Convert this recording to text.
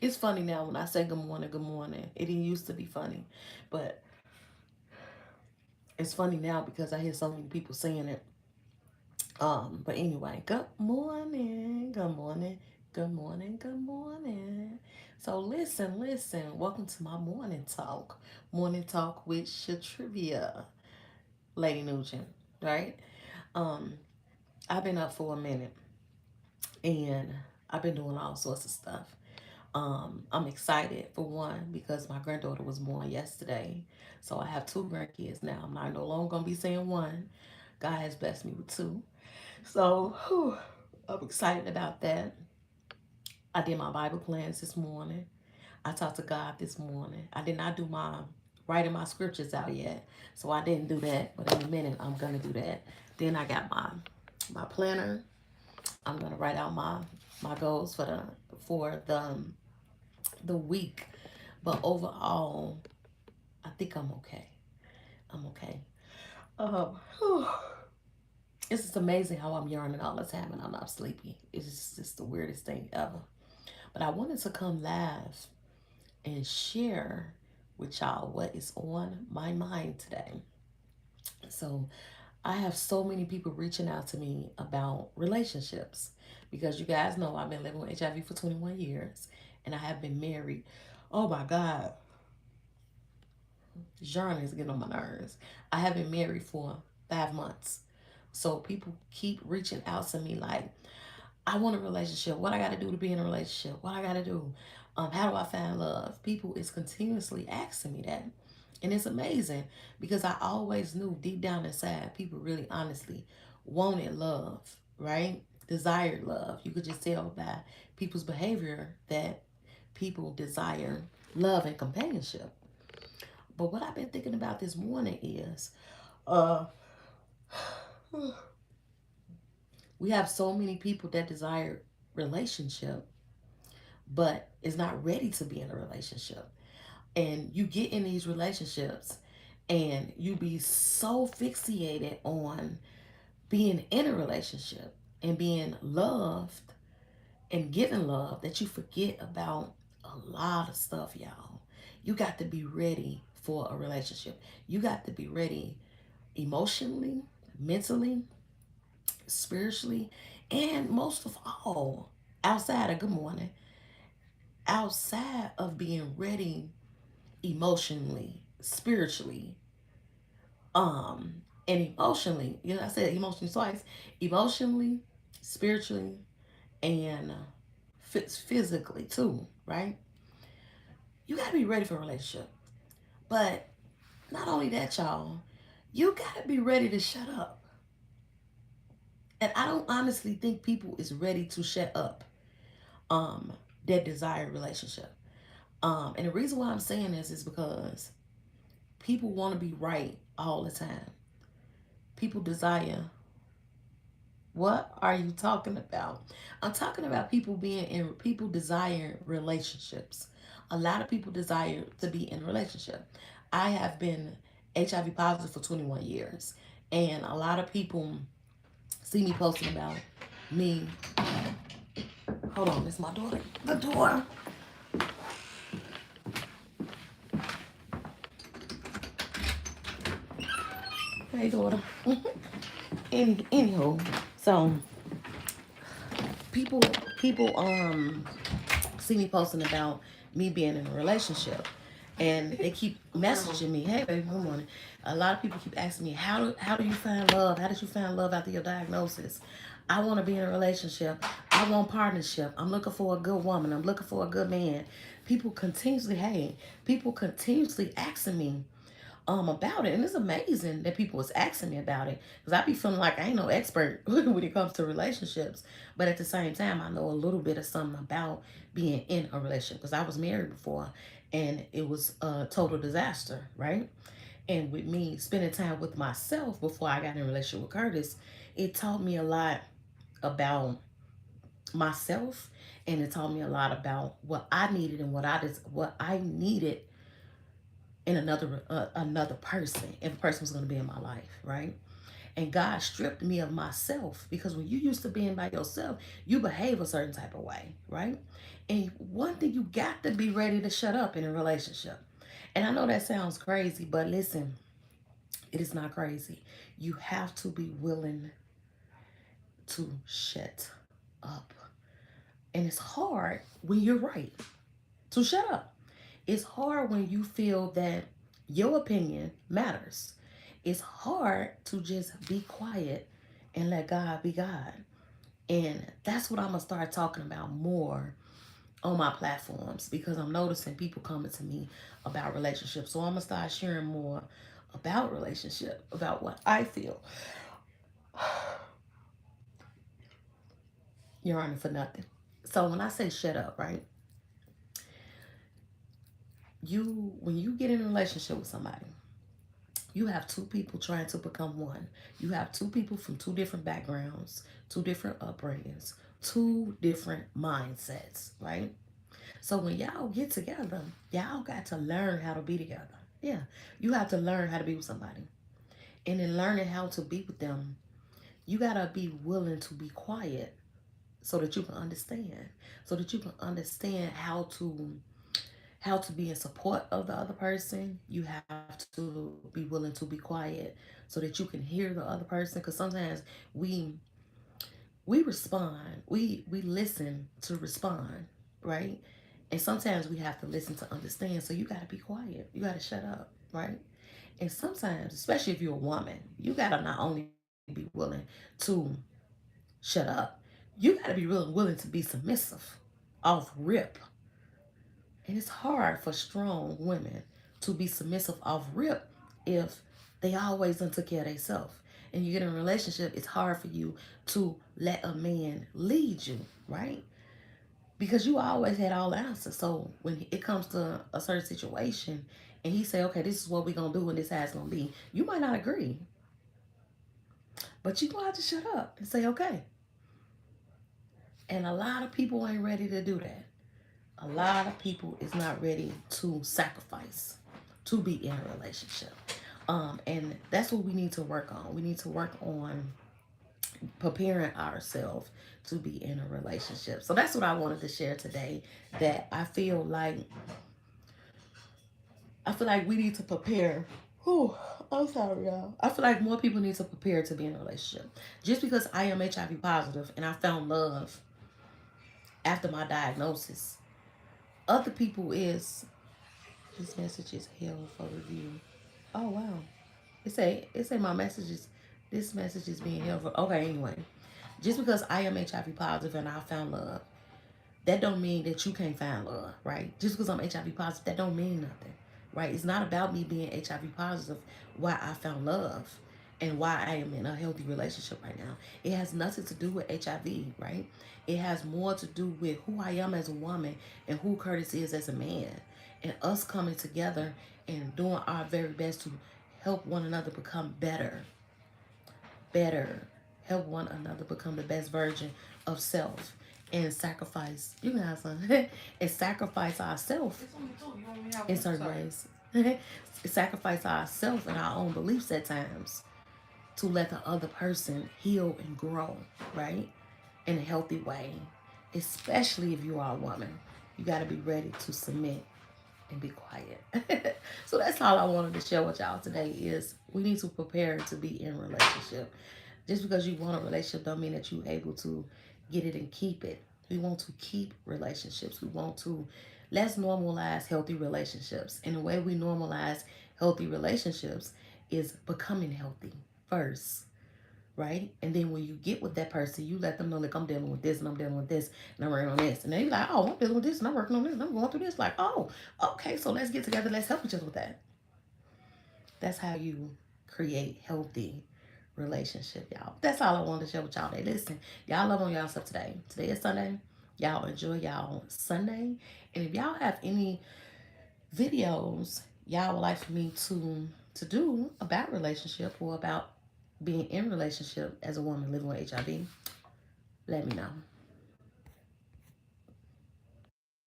It's funny now when I say good morning, good morning. It didn't used to be funny, but it's funny now because I hear so many people saying it. But anyway, good morning, good morning, good morning, good morning. So listen. Welcome to my morning talk with Shatrivia, Lady Nugin, right? Um, I've been up for a minute and I've been doing all sorts of stuff. I'm excited for one because my granddaughter was born yesterday. So I have two grandkids now. I'm not no longer gonna be saying one. God has blessed me with two. So I'm excited about that. I did my Bible plans this morning. I talked to God this morning. I did not do my writing my scriptures out yet. So I didn't do that. But in a minute I'm gonna do that. Then I got my planner. I'm gonna write out my goals for the week. But overall, I think I'm okay. I'm okay. Um, it's just amazing how I'm yawning all the time and I'm not sleepy. It's just the weirdest thing ever. But I wanted to come live and share with y'all what is on my mind today. So I have so many people reaching out to me about relationships because you guys know I've been living with HIV for 21 years and I have been married. Oh my God, Jean is getting on my nerves. I have been married for 5 months. So people keep reaching out to me like, I want a relationship. What I got to do to be in a relationship? What I got to do? How do I find love? People is continuously asking me that. And it's amazing because I always knew deep down inside, people really honestly wanted love, right? Desired love. You could just tell by people's behavior that people desire love and companionship. But what I've been thinking about this morning is uh, we have so many people that desire relationship, but is not ready to be in a relationship. And you get in these relationships and you be so fixated on being in a relationship and being loved and giving love that you forget about a lot of stuff, y'all. You got to be ready for a relationship. You got to be ready emotionally, mentally, spiritually, and most of all, outside of good morning, outside of being ready emotionally, spiritually, and emotionally. You know, I said emotionally twice. Emotionally, spiritually, and physically too, right? You gotta be ready for a relationship. But not only that, y'all, you gotta be ready to shut up. And I don't honestly think people is ready to shut up um that desired relationship. And the reason why I'm saying this is because people want to be right all the time. People desire. What are you talking about? I'm talking about people desire relationships. A lot of people desire to be in a relationship. I have been HIV positive for 21 years, and a lot of people see me posting about me. Hold on, it's my daughter. The door. Hey, daughter. Anywho, so people people see me posting about me being in a relationship and they keep messaging me, hey baby, good morning. A lot of people keep asking me, how do you find love? How did you find love after your diagnosis? I want to be in a relationship. I want partnership. I'm looking for a good woman. I'm looking for a good man. People continuously asking me about it, and it's amazing that people was asking me about it because I be feeling like I ain't no expert when it comes to relationships, but at the same time I know a little bit of something about being in a relationship because I was married before and it was a total disaster, right? And with me spending time with myself before I got in a relationship with Curtis, it taught me a lot about myself, and it taught me a lot about what I needed and what I needed in another person if a person was going to be in my life, right? And God stripped me of myself, because when you used to being by yourself, you behave a certain type of way, right? And one thing, you got to be ready to shut up in a relationship. And I know that sounds crazy, but listen, it is not crazy. You have to be willing to shut up. And it's hard when you're right to shut up. It's hard when you feel that your opinion matters. It's hard to just be quiet and let God be God. And that's what I'm going to start talking about more on my platforms, because I'm noticing people coming to me about relationships. So I'm going to start sharing more about relationship, about what I feel. You're on it for nothing. So when I say shut up, right? When you get in a relationship with somebody, you have two people trying to become one. You have two people from two different backgrounds, two different upbringings, two different mindsets, right? So when y'all get together, y'all got to learn how to be together. Yeah, you have to learn how to be with somebody. And in learning how to be with them, you got to be willing to be quiet so that you can understand. So that you can understand how to be in support of the other person. You have to be willing to be quiet so that you can hear the other person, because sometimes we we respond, we listen to respond, right? And sometimes we have to listen to understand. So you got to be quiet, you got to shut up, right? And sometimes, especially if you're a woman, you got to not only be willing to shut up, you got to be really willing to be submissive off rip. And it's hard for strong women to be submissive off rip if they always done took care of themselves. And you get in a relationship, it's hard for you to let a man lead you, right? Because you always had all the answers. So when it comes to a certain situation and he say, okay, this is what we're going to do and this how it's going to be, you might not agree. But you gonna have to shut up and say, okay. And a lot of people ain't ready to do that. A lot of people is not ready to sacrifice to be in a relationship. And that's what we need to work on. We need to work on preparing ourselves to be in a relationship. So that's what I wanted to share today. That I feel like we need to prepare. Whew, I'm sorry, y'all. I feel like more people need to prepare to be in a relationship. Just because I am HIV positive and I found love after my diagnosis, other people is. This message is held for review. Oh wow. It say my message is this message is being held for. Okay, anyway. Just because I am HIV positive and I found love, that don't mean that you can't find love, right? Just because I'm HIV positive, that don't mean nothing, right? It's not about me being HIV positive why I found love and why I am in a healthy relationship right now. It has nothing to do with HIV, right? It has more to do with who I am as a woman and who Curtis is as a man, and us coming together and doing our very best to help one another become better, help one another become the best version of self, and sacrifice. You can have some, and sacrifice ourselves in certain ways. Sacrifice ourselves and our own beliefs at times to let the other person heal and grow, right? In a healthy way. Especially if you are a woman, you got to be ready to submit and be quiet. So that's all I wanted to share with y'all today is we need to prepare to be in a relationship. Just because you want a relationship don't mean that you're able to get it and keep it. We want to keep relationships. We want to let's normalize healthy relationships. And the way we normalize healthy relationships is becoming healthy first, right? And then when you get with that person, you let them know, like, I'm dealing with this and I'm dealing with this and I'm working on this. And they be like, oh, I'm dealing with this and I'm working on this and I'm going through this. Like, oh, okay, so let's get together. Let's help each other with that. That's how you create healthy relationship, y'all. That's all I wanted to share with y'all today. Listen, y'all love on y'all stuff today. Today is Sunday. Y'all enjoy y'all Sunday. And if y'all have any videos y'all would like for me to do about relationship or about being in relationship as a woman living with HIV, let me know.